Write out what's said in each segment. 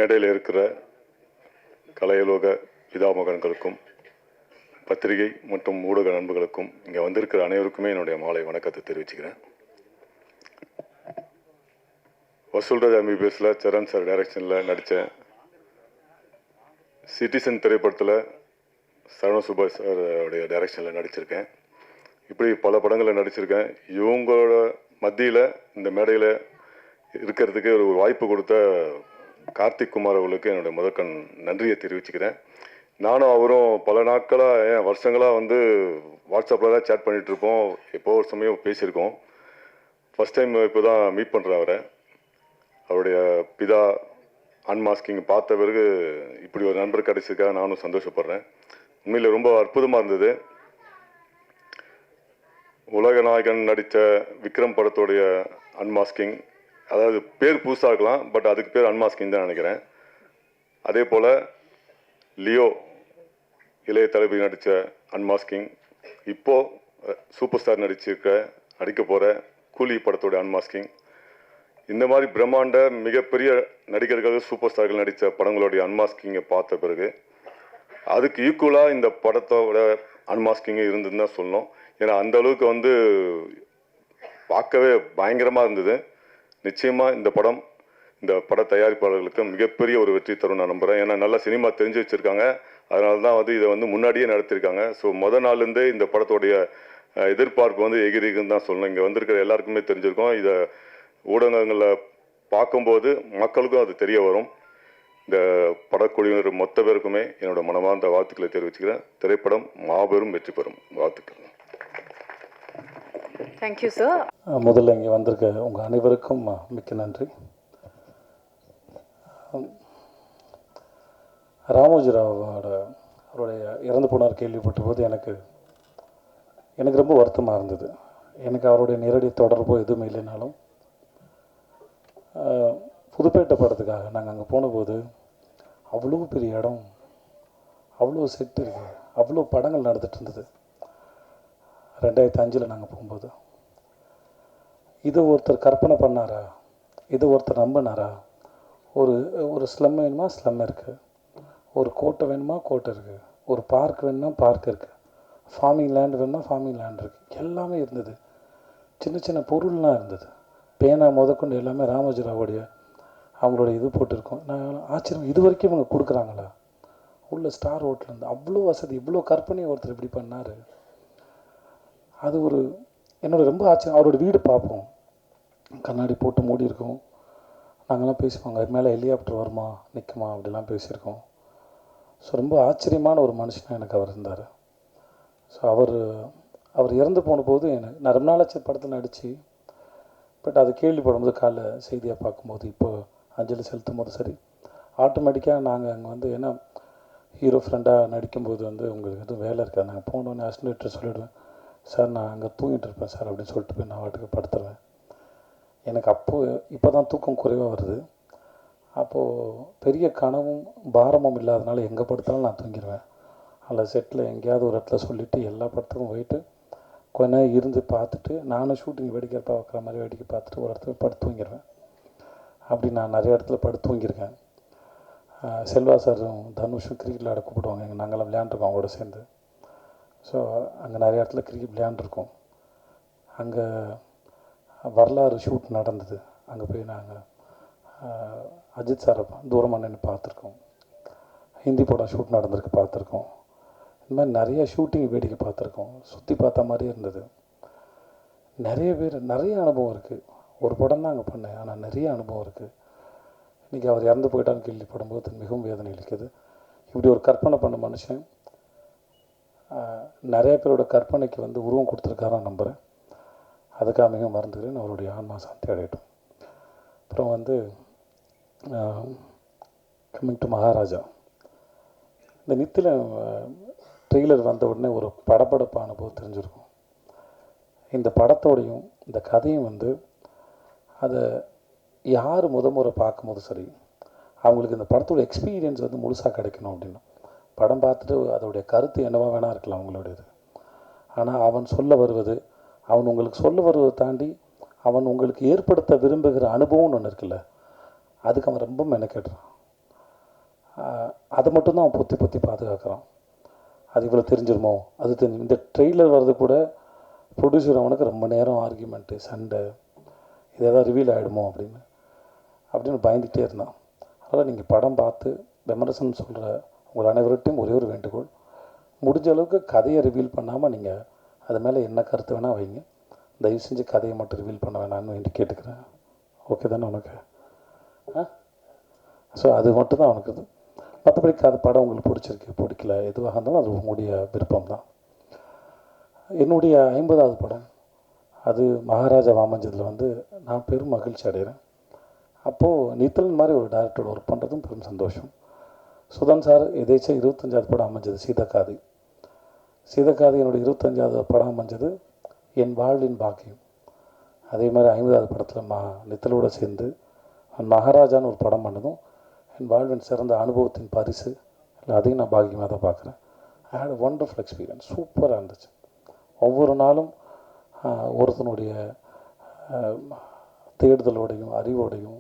மேடையில் இருக்கிற கலையுலக பிதாமகன்களுக்கும் பத்திரிகை மற்றும் ஊடக நண்பர்களுக்கும் இங்கே வந்திருக்கிற அனைவருக்குமே என்னுடைய மாலை வணக்கத்தை தெரிவிச்சுக்கிறேன். வசூல்ராஜ் MBBSல சரண் சார் டைரக்ஷனில் நடித்தேன். சிட்டிசன் திரைப்படத்தில் சரவண சுபாஷ் சாரோடைய டைரக்ஷனில் நடிச்சிருக்கேன். இப்படி பல படங்களில் நடிச்சிருக்கேன். இவங்களோட மத்தியில் இந்த மேடையில் இருக்கிறதுக்கு ஒரு வாய்ப்பு கொடுத்த கார்த்திக் குமார் அவர்களுக்கு என்னுடைய முதற்கண் நன்றியை தெரிவிச்சுக்கிறேன். நானும் அவரும் பல நாட்களாக வருஷங்களாக வாட்ஸ்அப்பில் தான் சேட் பண்ணிகிட்ருப்போம். எப்போ ஒரு சமயம் பேசியிருக்கோம். ஃபஸ்ட் டைம் இப்போ தான் மீட் பண்ணுறேன். அவருடைய பிதா அன்மாஸ்கிங் பார்த்த பிறகு இப்படி ஒரு நண்பர் கிடைச்சிருக்காக நானும் சந்தோஷப்படுறேன். உண்மையில் ரொம்ப அற்புதமாக இருந்தது. உலக நாயகன் நடித்த விக்ரம் படத்துடைய அன்மாஸ்கிங், அதாவது பேர் புதுசாக இருக்கலாம், பட் அதுக்கு பேர் அன்மாஸ்கிங் தான் நினைக்கிறேன். அதே போல் லியோ இளைய தளபதி நடித்த அன்மாஸ்கிங், இப்போது சூப்பர் ஸ்டார் நடிக்க போகிற கூலி படத்தோடைய அன்மாஸ்கிங், இந்த மாதிரி பிரம்மாண்ட மிகப்பெரிய நடிகர்கள் சூப்பர் ஸ்டார்கள் நடித்த படங்களுடைய அன்மாஸ்கிங்கை பார்த்த பிறகு அதுக்கு ஈக்குவலாக இந்த படத்தோட அன்மாஸ்கிங்கு இருந்ததுன்னு தான் சொல்லணும். ஏன்னா அந்த அளவுக்கு பார்க்கவே பயங்கரமாக இருந்தது. நிச்சயமாக இந்த பட தயாரிப்பாளர்களுக்கு மிகப்பெரிய ஒரு வெற்றி தரும் நான் நம்புகிறேன். ஏன்னா நல்லா சினிமா தெரிஞ்சு வச்சுருக்காங்க. அதனால தான் இதை முன்னாடியே நடத்தியிருக்காங்க. ஸோ மொதல் நாள்லேருந்தே இந்த படத்தோடைய எதிர்பார்ப்பு எகிரிக்குன்னு தான் சொல்லணும். இங்கே வந்திருக்கிற எல்லாருக்குமே தெரிஞ்சிருக்கோம். இதை ஊடகங்களில் பார்க்கும்போது மக்களுக்கும் அது தெரிய வரும். இந்த படக்குழுவினர் மொத்த பேருக்குமே என்னோட மனமார்ந்த வாழ்த்துக்களை தெரிவிச்சுக்கிறேன். திரைப்படம் மாபெரும் வெற்றி பெறும். வாழ்த்துக்கள். Thank you sir. முதல்ல இங்கே வந்திருக்க உங்கள் அனைவருக்கும் மிக்க நன்றி. அவருடைய இறந்து போனார் கேள்விப்பட்ட போது எனக்கு ரொம்ப வருத்தமாக இருந்தது. எனக்கு அவருடைய நேரடி தொடர்போ எதுவுமே இல்லைனாலும் புதுப்பேட்டை படத்துக்காக நாங்கள் அங்கே போனபோது அவ்வளோ பெரிய இடம், அவ்வளோ செட்டு இருக்குது, அவ்வளோ படங்கள் நடந்துகிட்டு இருந்தது. 2005 நாங்கள் போகும்போது இதை ஒருத்தர் கற்பனை பண்ணாரா, இதை ஒருத்தர் நம்பினாரா? ஒரு ஸ்லம் வேணுமா, ஸ்லம் இருக்குது. ஒரு கோட்டை வேணுமா, கோட்டை இருக்குது. ஒரு பார்க் வேணுமா, பார்க் இருக்குது. ஃபார்மிங் லேண்ட் வேணுமா, ஃபார்மிங் லேண்ட் இருக்குது. எல்லாமே இருந்தது. சின்ன சின்ன பொருள்லாம் இருந்தது. பேனா முதற்கொண்டு எல்லாமே ராமோஜிராவுடைய அவங்களுடைய இது போட்டிருக்கோம். நான் ஆச்சரியம், இது வரைக்கும் இவங்க கொடுக்குறாங்களா? உள்ள ஸ்டார் ஹோட்டலேருந்து அவ்வளோ வசதி, இவ்வளோ கற்பனையை ஒருத்தர் இப்படி பண்ணார். அது என்னோட ரொம்ப ஆச்சரியம். அவரோட வீடு பார்ப்போம், கண்ணாடி போட்டு மூடி இருக்கும். நாங்கள்லாம் பேசுவாங்க, அது மேலே ஹெலிகாப்டர் வருமா, நிற்குமா, அப்படிலாம் பேசியிருக்கோம். ஸோ ரொம்ப ஆச்சரியமான ஒரு மனுஷனாக எனக்கு அவர் இருந்தார். ஸோ அவர் இறந்து போன போது நான் ரொம்ப நாளாச்சு படத்தில் நடித்து, பட் அது கேள்விப்படும்போது காலைல செய்தியாக பார்க்கும்போது, இப்போ அஞ்சலி செலுத்தும் போது சரி, ஆட்டோமேட்டிக்காக நாங்கள் அங்கே ஏன்னா ஹீரோ ஃப்ரெண்டாக நடிக்கும்போது உங்களுக்கு எதுவும் வேலை இருக்காது. நாங்கள் போனோன்னே அசிஸ்டன்ட் சொல்லிவிடுவேன், சார் நான் அங்கே தூங்கிட்டு இருப்பேன் சார் அப்படின்னு சொல்லிட்டு போய் நான் வாட்டுக்கு படுத்துருவேன். எனக்கு இப்போ தான் தூக்கம் குறைவாக வருது. அப்போது பெரிய கனவும் பாரமும் இல்லாதனால எங்கே படுத்தாலும் நான் தூங்கிடுவேன். அதில் செட்டில் எங்கேயாவது ஒரு இடத்துல சொல்லிவிட்டு எல்லா படத்துக்கும் போயிட்டு கொஞ்ச நேரம் இருந்து பார்த்துட்டு, நானும் ஷூட்டிங் வேடிக்கை பார்க்குற மாதிரி வேடிக்கை பார்த்துட்டு ஒரு இடத்துல படுத்து தூங்கிடுவேன். அப்படி நான் நிறைய இடத்துல படுத்து தூங்கியிருக்கேன். செல்வா சாரும் தனுஷும் கிரிக்கெட் விளையாட கூப்பிடுவாங்க. நாங்கள்லாம் விளையாண்டுருக்கோம் அவங்களோட சேர்ந்து. ஸோ அங்கே நிறைய இடத்துல கிரிக்கெட் விளையாண்டுருக்கோம். அங்கே வரலாறு ஷூட் நடந்தது. அங்கே போய் நாங்கள் அஜித் சாரை தூரமாக நின்று பார்த்துருக்கோம். ஹிந்தி படம் ஷூட் நடந்திருக்கு பார்த்துருக்கோம். இந்த மாதிரி நிறைய ஷூட்டிங் வேடிக்கை பார்த்துருக்கோம். சுற்றி பார்த்த மாதிரியே இருந்தது. நிறைய அனுபவம் இருக்குது. ஒரு படம் தான் அங்கே பண்ணேன், ஆனால் நிறைய அனுபவம் இருக்குது. இன்றைக்கி அவர் இறந்து போயிட்டான்னு கேள்விப்படும்போது மிகவும் வேதனை அளிக்குது. இப்படி ஒரு கற்பனை பண்ண மனுஷன் நிறைய பேரோட கற்பனைக்கு உருவம் கொடுத்துருக்காரான்னு நம்புகிறேன். அதுக்காக மிகவும் மறந்துக்கிறேன். அவருடைய ஆன்மா சாந்தி அடையட்டும். அப்புறம் கம்மிங் டு மகாராஜா, இந்த நித்தில ட்ரெய்லர் வந்த உடனே ஒரு படப்படப்பான போது தெரிஞ்சிருக்கும். இந்த படத்தோடையும் இந்த கதையும் அதை யார் முறை பார்க்கும்போது சரி, அவங்களுக்கு இந்த படத்தோட எக்ஸ்பீரியன்ஸ் முழுசாக கிடைக்கணும் அப்படின்னா, படம் பார்த்துட்டு அதோடைய கருத்து என்னவா வேணா இருக்கலாம் அவங்களுடையது. ஆனால் அவன் உங்களுக்கு சொல்ல வருவதை தாண்டி அவன் உங்களுக்கு ஏற்படுத்த விரும்புகிற அனுபவம்னு ஒன்று இருக்குல்ல, அதுக்கு அவன் ரொம்ப மெனக்கெடுறான். அதை மட்டும்தான் அவன் பொத்தி பொத்தி பாதுகாக்கிறான். அது இவ்வளோ தெரிஞ்சிருமோ, அது தெரிஞ்சு இந்த ட்ரெய்லர் வர்றது கூட ப்ரொடியூசர் அவனுக்கு ரொம்ப நேரம் ஆர்கியூமெண்ட்டு, சண்டை, இது எதாவது ரிவீல் ஆகிடுமோ அப்படின்னு பயந்துகிட்டே இருந்தான். அதனால் நீங்கள் படம் பார்த்து விமர்சனம் சொல்கிற உங்கள் அனைவர்கிட்டையும் ஒரே ஒரு வேண்டுகோள், முடிஞ்ச அளவுக்கு கதையை ரிவீல் பண்ணாமல் நீங்கள் அது மேலே என்ன கருத்து வேணால் வைங்க, தயவு செஞ்சு கதையை மட்டும் ரிவீல் பண்ண வேணான்னு வேண்டி கேட்டுக்கிறேன். ஓகே தானே உனக்கு? ஸோ அது மட்டும் தான் அவனுக்கு இது. மற்றபடி அது படம் உங்களுக்கு பிடிச்சிருக்கு பிடிக்கல எதுவாக இருந்தாலும் அது உங்களுடைய விருப்பம் தான். என்னுடைய 50வது படம் அது மகாராஜா வாமஞ்சதில் வந்து நான் பெரும் மகிழ்ச்சி அடைகிறேன். அப்போது நித்தலன் மாதிரி ஒரு டேரக்டரோட ஒர்க் பண்ணுறதும் பெரும் சந்தோஷம். சுதன் சார் எதேச்சும் 25வது படம் அமைஞ்சது சீதக்காதி. சீதக்காதி என்னுடைய 25வது படம் அமைஞ்சது என் வாழ்வின் பாக்கியம். அதே மாதிரி 50வது படத்தில் நித்தலோடு சேர்ந்து மகாராஜான்னு ஒரு படம் பண்ணதும் என் வாழ்வின் சிறந்த அனுபவத்தின் பரிசு. இல்லை, அதையும் நான் பாக்கியமாக தான் பார்க்குறேன். ஐ ஹேட் அ ஒண்டர்ஃபுல் எக்ஸ்பீரியன்ஸ். சூப்பராக இருந்துச்சு. ஒவ்வொரு நாளும் ஒருத்தனுடைய தேடுதலோடையும் அறிவோடையும்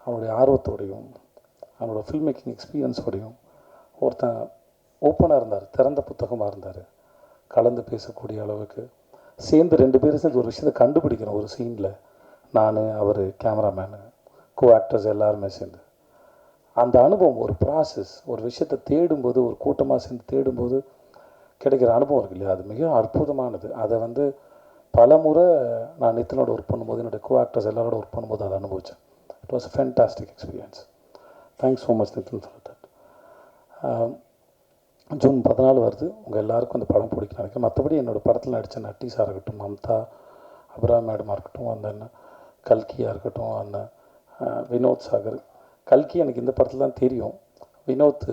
அவனுடைய ஆர்வத்தோடையும் அவனோட ஃபில்ம் மேக்கிங் எக்ஸ்பீரியன்ஸோடையும் ஒருத்தன் ஓப்பனாக இருந்தார், திறந்த புத்தகமாக இருந்தார். கலந்து பேசக்கூடிய அளவுக்கு சேர்ந்து 2 பேரும் சேர்ந்து ஒரு விஷயத்தை கண்டுபிடிக்கிறோம் ஒரு சீனில். நான், அவர், கேமராமேனு, கோ ஆக்டர்ஸ் எல்லாருமே சேர்ந்து அந்த அனுபவம், ஒரு ப்ராசஸ், ஒரு விஷயத்தை தேடும்போது, ஒரு கூட்டமாக சேர்ந்து தேடும்போது கிடைக்கிற அனுபவம் இருக்கு இல்லையா, அது மிக அற்புதமானது. அதை வந்து பல முறை நான் நித்தனோட ஒர்க் பண்ணும்போது, என்னுடைய கோ ஆக்டர்ஸ் எல்லாரோட ஒர்க் பண்ணும்போது அதை அனுபவித்தேன். It was a fantastic experience. Thanks so much Nithan for that. June 14 வருது. உங்கள் எல்லாருக்கும் அந்த படம் பிடிக்கும் நினைக்கிறேன். மற்றபடி என்னோடய படத்தில் நடித்த நட்டிஸாக இருக்கட்டும், மம்தா, அபிராம் மேடமாக இருக்கட்டும், அந்த கல்கியாக இருக்கட்டும், அந்த வினோத் சாகர். கல்கி எனக்கு இந்த படத்தில் தான் தெரியும். வினோத்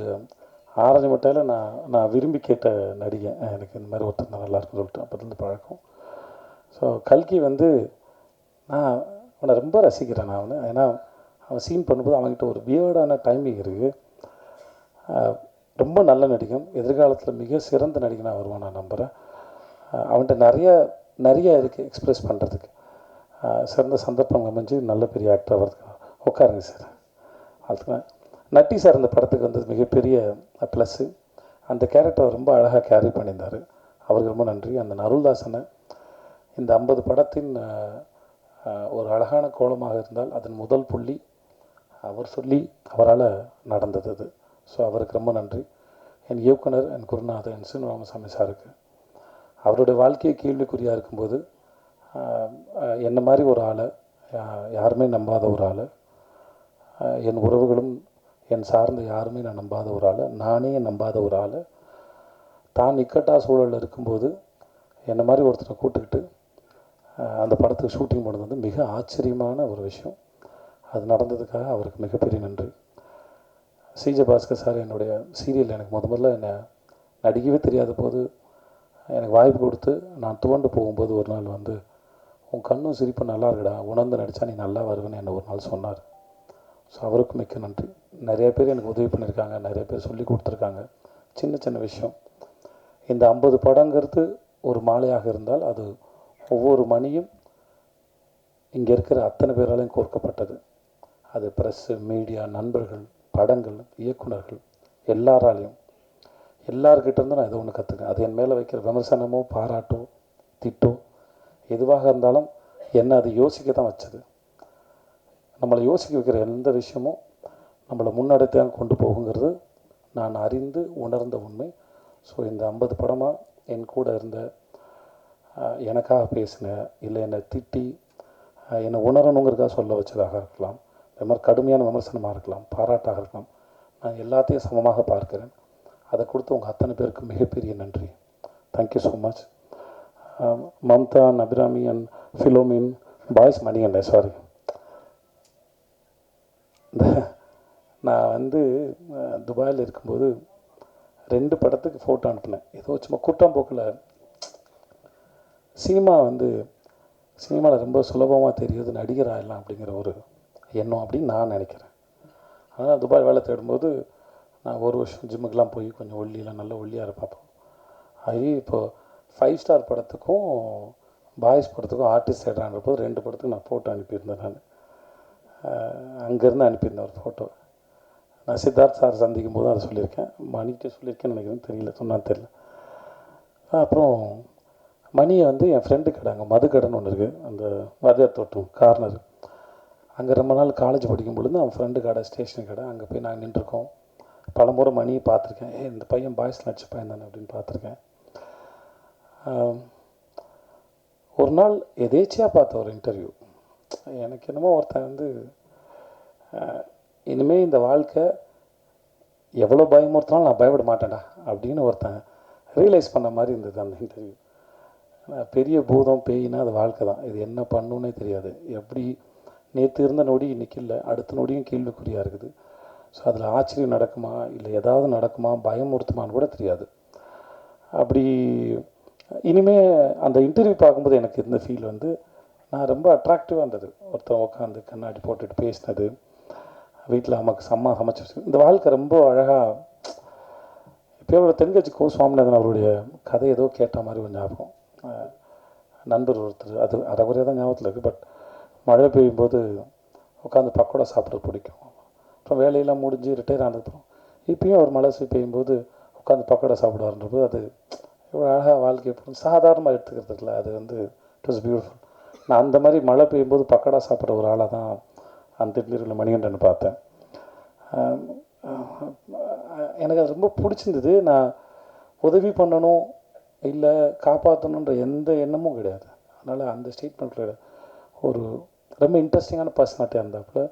ஆரஞ்சு மட்டையில் நான் விரும்பி கேட்ட நடிகை. எனக்கு இந்த மாதிரி ஒருத்தர் தான் நல்லாயிருக்குன்னு சொல்லிட்டு அப்போதுலேருந்து பழக்கம். ஸோ கல்கி வந்து நான் அவனை ரொம்ப ரசிக்கிறேன். நான் அவனை, ஏன்னா அவன் சீன் பண்ணும்போது அவன்கிட்ட ஒரு வியர்டான டைமிங் இருக்குது. ரொம்ப நல்ல நடிகன். எதிர்காலத்தில் மிக சிறந்த நடிகனாக வருவான் நான் நம்புகிறேன். அவன்கிட்ட நிறைய இருக்குது எக்ஸ்ப்ரெஸ் பண்ணுறதுக்கு. சிறந்த சந்தர்ப்பம் அமைஞ்சு நல்ல பெரிய ஆக்டர் வர்றதுக்கு. உட்காருங்க சார். அதுக்கு நட்டி சார் இந்த படத்துக்கு வந்தது மிகப்பெரிய ப்ளஸ்ஸு. அந்த கேரக்டர் ரொம்ப அழகாக கேரி பண்ணியிருந்தார். அவருக்கு ரொம்ப நன்றி. அந்த அருள்தாசனை இந்த 50 படத்தின் ஒரு அழகான கோலமாக இருந்தால் அதன் முதல் புள்ளி அவர் சொல்லி அவரால் நடந்தது அது. ஸோ அவருக்கு ரொம்ப நன்றி. என் இயக்குனர், என் குருநாதர், என் சீனு ராமசாமி சாருக்கு. அவருடைய வாழ்க்கையை கேள்விக்குறியாக இருக்கும்போது என்ன மாதிரி ஒரு ஆளை, யாருமே நம்பாத ஒரு ஆளை, என் உறவுகளும் என் சார்ந்த யாருமே நான் நம்பாத ஒரு ஆளை, நானே நம்பாத ஒரு ஆளை, தான் இக்கட்டா சூழலில் இருக்கும்போது என்ன மாதிரி ஒருத்தரை கூப்பிட்டுக்கிட்டு அந்த படத்துக்கு ஷூட்டிங் பண்ணது வந்து மிக ஆச்சரியமான ஒரு விஷயம். அது நடந்ததுக்காக அவருக்கு மிகப்பெரிய நன்றி. சிஜே பாஸ்கர் சார் என்னுடைய சீரியல் எனக்கு முதல்ல என்னை நடிக்கவே தெரியாத போது எனக்கு வாய்ப்பு கொடுத்து நான் துவண்டு போகும்போது ஒரு நாள் வந்து, உன் கண்ணும் சிரிப்பு நல்லா இருக்குடா, உணர்ந்து நடித்தா நீ நல்லா வருவேன்னு என்னை ஒரு நாள் சொன்னார். ஸோ அவருக்கும் மிக்க நன்றி. நிறைய பேர் எனக்கு உதவி பண்ணியிருக்காங்க, நிறைய பேர் சொல்லி கொடுத்துருக்காங்க. சின்ன சின்ன விஷயம். இந்த 50 படங்கிறது ஒரு மாலையாக இருந்தால் அது ஒவ்வொரு மணியும் இங்கே இருக்கிற அத்தனை பேராலையும் கோர்க்கப்பட்டது. அது ப்ரெஸ்ஸு, மீடியா, நண்பர்கள், படங்கள், இயக்குனர்கள், எல்லாராலையும், எல்லார்கிட்டேருந்து நான் ஏதோ ஒன்று கற்றுக்கேன். அது என் மேலே வைக்கிற விமர்சனமோ பாராட்டோ திட்டோ எதுவாக இருந்தாலும் என்னை அது யோசிக்க தான் வச்சது. நம்மளை யோசிக்க வைக்கிற எந்த விஷயமும் நம்மளை முன்னெடுத்தான் கொண்டு போகுங்கிறது நான் அறிந்து உணர்ந்த உண்மை. ஸோ இந்த 50 படமாக என் கூட இருந்த, எனக்காக பேசின, இல்லை என்னை திட்டி என்னை உணரணுங்கிறதுக்காக சொல்ல வச்சதாக இருக்கலாம், இந்த மாதிரி கடுமையான விமர்சனமாக இருக்கலாம், பாராட்டாக இருக்கலாம், நான் எல்லாத்தையும் சமமாக பார்க்கிறேன். அதை கொடுத்து உங்கள் அத்தனை பேருக்கு மிகப்பெரிய நன்றி. Thank you so much. Mamta, Abirami and Philomin, boys மணிகண்டே, சாரி. நான் வந்து துபாயில் இருக்கும்போது 2 படத்துக்கு ஃபோட்டோ அனுப்பினேன். ஏதோ சும்மா கூட்டாம்போக்கில் சினிமாவில் ரொம்ப சுலபமாக தெரியுது நடிகர் ஆகிடலாம் அப்படிங்கிற ஒரு எண்ணம் அப்படின்னு நான் நினைக்கிறேன். அதனால் துபாய் வேலை தேடும்போது நான் ஒரு வருஷம் ஜிம்முக்கெலாம் போய் கொஞ்சம் ஒல்லியெலாம் நல்ல ஒல்லியாக இருப்பேன். ஆகி இப்போது 5 ஸ்டார் படத்துக்கும் பாய்ஸ் படத்துக்கும் ஆர்டிஸ்ட் தேடுறான்றப்போ 2 படத்துக்கு நான் ஃபோட்டோ அனுப்பியிருந்தேன். நான் அங்கேருந்து அனுப்பியிருந்தேன் ஒரு ஃபோட்டோ. நான் சித்தார்த் சார் சந்திக்கும் போது அதை சொல்லியிருக்கேன், மணிக்கிட்ட சொல்லியிருக்கேன்னு நினைக்கிறேன், தெரியல சொன்னான்னு தெரியல. அப்புறம் மணியை வந்து என் ஃப்ரெண்டு கடை, அங்கே மதுக்கடைன்னு ஒன்று இருக்குது, அந்த வாத்தியார் தோட்டம் கார்னர், அங்கே ரொம்ப நாள் காலேஜ் படிக்கும் பொழுது அவன் ஃப்ரெண்டு கடை ஸ்டேஷன் கடை, அங்கே போய் நாங்கள் நின்றுருக்கோம். பலமுறை மணியை பார்த்துருக்கேன், இந்த பையன் பாய்ஸ் நடிச்ச பையன் தானே அப்படின்னு பார்த்துருக்கேன். ஒரு நாள் எதேச்சியாக பார்த்த ஒரு இன்டர்வியூ, எனக்கு என்னமோ ஒருத்தன் வந்து இனிமேல் இந்த வாழ்க்கை எவ்வளோ பயமுறுத்தினாலும் நான் பயப்பட மாட்டேன்டா அப்படின்னு ஒருத்தன் ரியலைஸ் பண்ண மாதிரி இருந்தது அந்த இன்டர்வியூ. பெரிய பூதம் பேயினா அது வாழ்க்கை தான், இது என்ன பண்ணுன்னே தெரியாது, எப்படி நேற்று இருந்த நொடி இன்றைக்கி இல்லை, அடுத்த நொடியும் கேள்விக்குறியாக இருக்குது. ஸோ அதில் ஆச்சரியம் நடக்குமா இல்லை ஏதாவது நடக்குமா பயமுறுத்துமான்னு கூட தெரியாது. அப்படி இனிமேல் அந்த இன்டர்வியூ பார்க்கும்போது எனக்கு இருந்த ஃபீல் வந்து நான் ரொம்ப அட்ராக்டிவாக இருந்தது. ஒருத்தன் உட்காந்து கண்ணாடி போட்டுட்டு பேசினது, வீட்டில் அம்மாவுக்கு சமைச்சு வச்சு, இந்த வாழ்க்கை ரொம்ப அழகாக. இப்போ ஒரு தென்கட்சி கோ சுவாமிநாதன் அவருடைய கதை ஏதோ கேட்ட மாதிரி ஒரு ஞாபகம். நண்பர் ஒருத்தர், அது அரைகுறையாக தான் ஞாபகத்தில் இருக்குது, பட் மழை பெய்யும்போது உட்காந்து பக்கோடா சாப்பிட்றது பிடிக்கும். அப்புறம் வேலையெல்லாம் முடிஞ்சு ரிட்டையர் ஆனதுக்கப்புறம் இப்பயும் ஒரு மழை பெய்யும்போது உட்காந்து பக்கோடா சாப்பிடுவார்ன்றபோது அது இவ்வளோ அழகாக வாழ்க்கை எப்படி சாதாரணமாக எடுத்துக்கிறதுல அது வந்து இட் வாஸ் பியூட்டிஃபுல். நான் அந்த மாதிரி மழை பெய்யும்போது பக்கோடா சாப்பிட்ற ஒரு ஆளாக தான் அந்த இன்டர்வியூவில் மணிகண்டன் பார்த்தேன். எனக்கு அது ரொம்ப பிடிச்சிருந்தது. நான் உதவி பண்ணணும் இல்லை காப்பாற்றணுன்ற எந்த எண்ணமும் கிடையாது. அதனால் அந்த ஸ்டேட்மெண்ட்டில் ஒரு ரொம்ப இன்ட்ரெஸ்டிங்கான பர்சனாலிட்டியாக இருந்தாப்புல.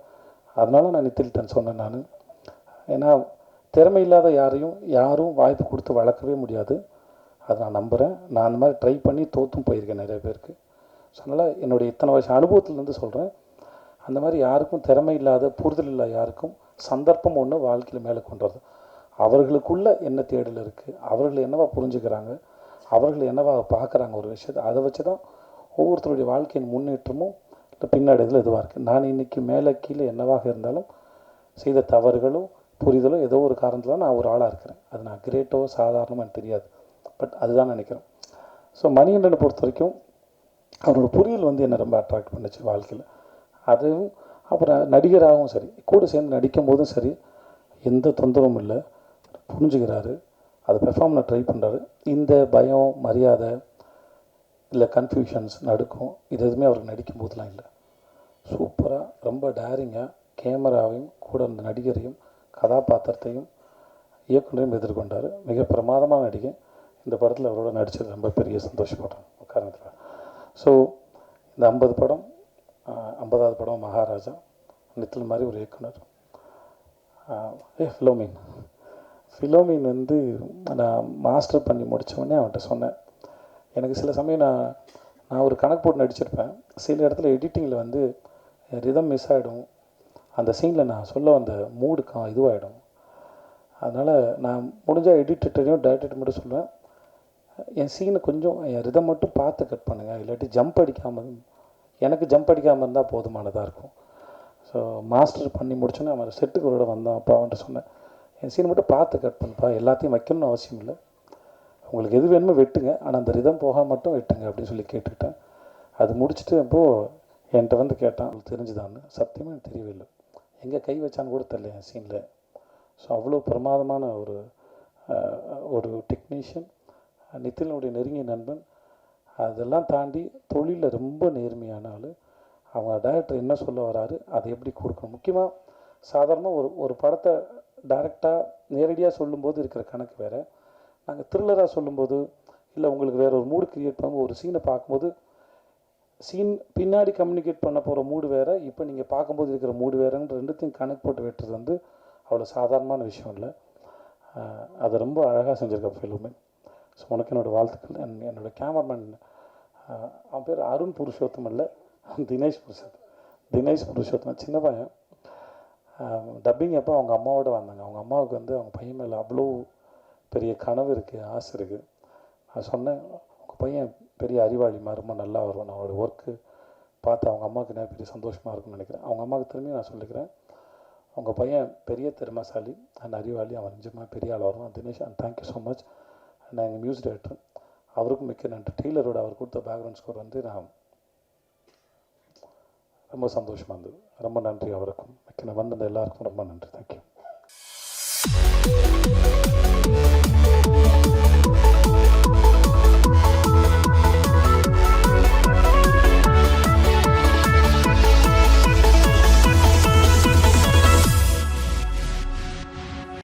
அதனால் நான் நித்தில்டன் சொன்னேன் நான். ஏன்னா திறமை இல்லாத யாரும் வாய்ப்பு கொடுத்து வளர்க்கவே முடியாது, அதை நான் நம்புகிறேன். நான் அந்த மாதிரி ட்ரை பண்ணி தோற்றும் போயிருக்கேன் நிறைய பேருக்கு. ஸோ அதனால் என்னுடைய இத்தனை வருஷம் அனுபவத்துலேருந்து சொல்கிறேன், அந்த மாதிரி யாருக்கும் திறமை இல்லாத புரிதல் இல்லாத யாருக்கும் சந்தர்ப்பம் ஒன்று வாழ்க்கையில் மேலே கொண்டு வருது. அவர்களுக்குள்ள என்ன தேடல் இருக்குது, அவர்கள் என்னவா புரிஞ்சுக்கிறாங்க, அவர்கள் என்னவா பார்க்குறாங்க ஒரு விஷயத்தை, அதை வச்சு தான் ஒவ்வொருத்தருடைய வாழ்க்கையின் முன்னேற்றமும் இல்லை பின்னாடிதில் இதுவாக இருக்குது. நான் இன்றைக்கி மேலே கீழே என்னவாக இருந்தாலும் செய்த தவறுகளும் புரிதலோ ஏதோ ஒரு காரணத்தில் நான் ஒரு ஆளாக இருக்கிறேன். அது நான் கிரேட்டோ சாதாரணமாக எனக்கு தெரியாது, பட் அதுதான் நினைக்கிறேன். ஸோ மணிகண்டனை பொறுத்த வரைக்கும் அவரோட புரிதல் வந்து என்னை ரொம்ப அட்ராக்ட் பண்ணுச்சு வாழ்க்கையில். அதுவும் அப்புறம் நடிகராகவும் சரி, கூட சேர்ந்து நடிக்கும் போதும் சரி, எந்த தொந்தரவும் இல்லை, புரிஞ்சுக்கிறாரு, அதை பெர்ஃபார்ம் பண்ண ட்ரை பண்ணுறாரு. இந்த பயம் மரியாதை இல்லை கன்ஃபியூஷன்ஸ் நடுக்கும் இது எதுவுமே அவருக்கு நடிக்கும் போதெலாம் இல்லை. சூப்பராக ரொம்ப டேரிங்காக கேமராவையும் கூட அந்த நடிகரையும் கதாபாத்திரத்தையும் இயக்குனரையும் எதிர்கொண்டார். மிக பிரமாதமான நடிகை. இந்த படத்தில் அவரோட நடித்தது ரொம்ப பெரிய சந்தோஷப்படுறேன் காரணத்தில். ஸோ இந்த 50 படம் 50வது படம் மகாராஜா, நித்தில் மாதிரி ஒரு இயக்குனர். ஃபிலோமின் வந்து நான் மாஸ்டர் பண்ணி முடித்தோடனே அவன்கிட்ட சொன்னேன், எனக்கு சில சமயம் நான் ஒரு கணக்கு போட்டு நடிச்சிருப்பேன், சில இடத்துல எடிட்டிங்கில் வந்து ரிதம் மிஸ் ஆகிடும், அந்த சீனில் நான் சொல்ல வந்த மூடுக்கு இதுவாகிடும். அதனால் நான் முடிஞ்சால் எடிட்டர்டையும் டைரக்டர் மட்டும் சொல்லுவேன், என் சீனை கொஞ்சம் என் ரிதம் மட்டும் பார்த்து கட் பண்ணுங்கள், இல்லாட்டி ஜம்ப் அடிக்காமல், எனக்கு ஜம்ப் அடிக்காமல் இருந்தால் போதுமானதாக இருக்கும். ஸோ மாஸ்டர் பண்ணி முடிச்சோன்னே அவன் செட்டுக்கு ஒரு இடம் வந்தான். அப்போ அவன்கிட்ட சொன்னேன், என் சீனை மட்டும் பார்த்து கட் பண்ணுப்பா, எல்லாத்தையும் வைக்கணும்னு அவசியம் இல்லை, உங்களுக்கு எது வேணுமோ வெட்டுங்க, ஆனால் அந்த ரிதம் போக மட்டும் வெட்டுங்க அப்படின்னு சொல்லி கேட்டுக்கிட்டேன். அது முடிச்சுட்டு அப்போது என்கிட்ட வந்து கேட்டான், அவளுக்கு தெரிஞ்சுதான்னு. சத்தியமாக எனக்கு தெரியவே இல்லை, எங்கே கை வச்சான்னு கூட தெரியல என் சீனில். ஸோ அவ்வளோ பிரமாதமான ஒரு டெக்னீஷியன், நித்தினுடைய நெருங்கிய நண்பன். அதெல்லாம் தாண்டி தொழிலில் ரொம்ப நேர்மையான ஆள். அவங்க டைரக்டர் என்ன சொல்ல வராரு அதை எப்படி கொடுக்கணும். முக்கியமாக சாதாரணமாக ஒரு படத்தை டைரெக்டாக நேரடியாக சொல்லும்போது இருக்கிற கணக்கு வேறு, நாங்கள் த்ரில்லராக சொல்லும்போது இல்லை உங்களுக்கு வேறு ஒரு மூடு க்ரியேட் பண்ணும்போது ஒரு சீனை பார்க்கும்போது சீன் பின்னாடி கம்யூனிகேட் பண்ண போகிற மூடு வேறு, இப்போ நீங்கள் பார்க்கும்போது இருக்கிற மூடு வேறுன்ற ரெண்டுத்தையும் கணக்கு போட்டு வெட்டுறது வந்து அவ்வளோ சாதாரணமான விஷயம் இல்லை. அதை ரொம்ப அழகாக செஞ்சுருக்கேன் ஃபில்மே. ஸோ உனக்கு என்னோடய வாழ்த்துக்கள். என்னோடய கேமராமேன் அவன் பேர் அருண் புருஷோத்தம் இல்லை, தினேஷ் புருஷோத்தம் சின்ன பையன். டப்பிங் அப்போ அவங்க அம்மாவோட வந்தாங்க. அவங்க அம்மாவுக்கு வந்து அவங்க பையன் மேலே அவ்வளோ பெரிய கனவு இருக்குது, ஆசை இருக்குது. நான் சொன்னேன், உங்கள் பையன் பெரிய அறிவாளி மாதிரி ரொம்ப நல்லா வரும், நான் அவரோட ஒர்க்கு பார்த்து அவங்க அம்மாவுக்கு என்ன பெரிய சந்தோஷமாக இருக்குன்னு நினைக்கிறேன். அவங்க அம்மாவுக்கு திரும்பி நான் சொல்லிக்கிறேன், உங்கள் பையன் பெரிய திறமைசாலி அண்ட் அறிவாளி, அவன் நிஜமாக பெரிய ஆள் வருவான். Dinesh and thank you so much. நான் எங்கள் மியூசிக் டைரக்டர், அவருக்கும் மிக்க நன்றி. டெய்லரோட அவர் கொடுத்த பேக்ரவுண்ட் ஸ்கோர் வந்து நான் ரொம்ப சந்தோஷமாக இருந்தது. ரொம்ப நன்றி அவருக்கும். மிக்க வந்திருந்த எல்லாருக்கும் ரொம்ப நன்றி. தேங்க்யூ.